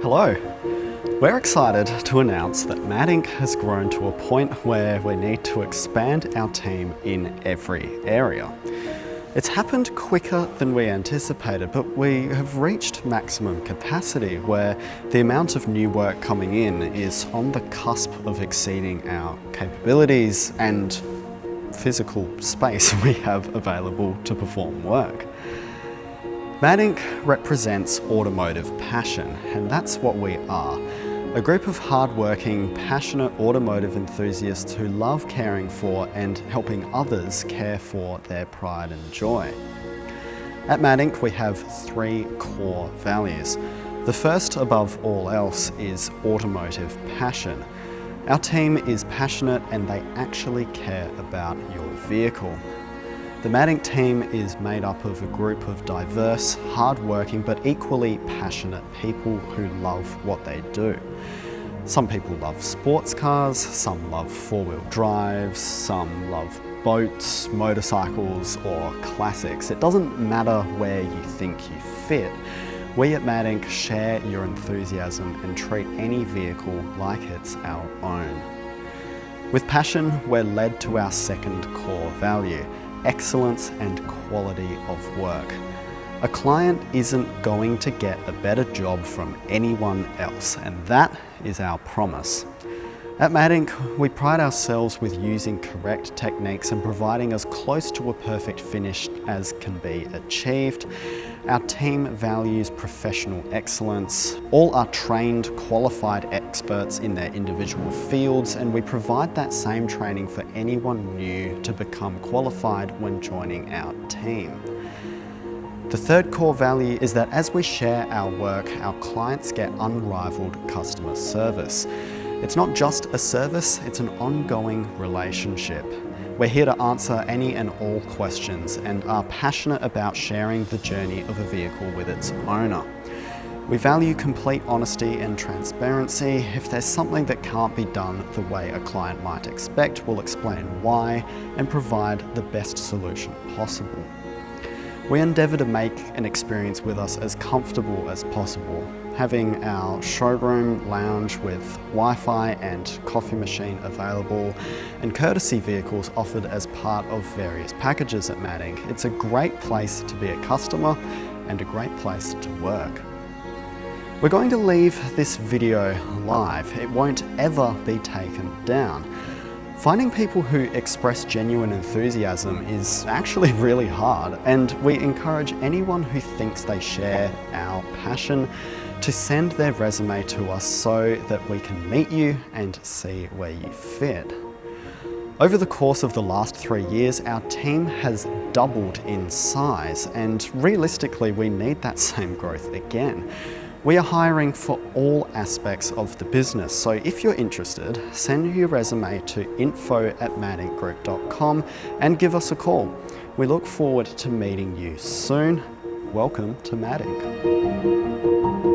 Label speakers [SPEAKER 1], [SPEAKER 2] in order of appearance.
[SPEAKER 1] Hello. We're excited to announce that MADinc has grown to a point where we need to expand our team in every area. It's happened quicker than we anticipated, but we have reached maximum capacity where the amount of new work coming in is on the cusp of exceeding our capabilities and physical space we have available to perform work. MADinc represents Automotive Passion, and that's what we are. A group of hard-working, passionate automotive enthusiasts who love caring for and helping others care for their pride and joy. At MADinc we have three core values. The first above all else is Automotive Passion. Our team is passionate and they actually care about your vehicle. The MADinc team is made up of a group of diverse, hard-working but equally passionate people who love what they do. Some people love sports cars, some love four-wheel drives, some love boats, motorcycles or classics. It doesn't matter where you think you fit. We at MADinc share your enthusiasm and treat any vehicle like it's our own. With passion, we're led to our second core value: excellence and quality of work. A client isn't going to get a better job from anyone else, and that is our promise. At MADinc, we pride ourselves with using correct techniques and providing as close to a perfect finish as can be achieved. Our team values professional excellence. All are trained, qualified experts in their individual fields, and we provide that same training for anyone new to become qualified when joining our team. The third core value is that as we share our work, our clients get unrivaled customer service. It's not just a service, it's an ongoing relationship. We're here to answer any and all questions and are passionate about sharing the journey of a vehicle with its owner. We value complete honesty and transparency. If there's something that can't be done the way a client might expect, we'll explain why and provide the best solution possible. We endeavour to make an experience with us as comfortable as possible, having our showroom lounge with Wi-Fi and coffee machine available and courtesy vehicles offered as part of various packages at MADinc. It's a great place to be a customer and a great place to work. We're going to leave this video live. It won't ever be taken down. Finding people who express genuine enthusiasm is actually really hard, and we encourage anyone who thinks they share our passion to send their resume to us so that we can meet you and see where you fit. Over the course of the last 3 years, our team has doubled in size, and realistically we need that same growth again. We are hiring for all aspects of the business, so if you're interested, send your resume to info@madincgroup.com and give us a call. We look forward to meeting you soon. Welcome to MADinc.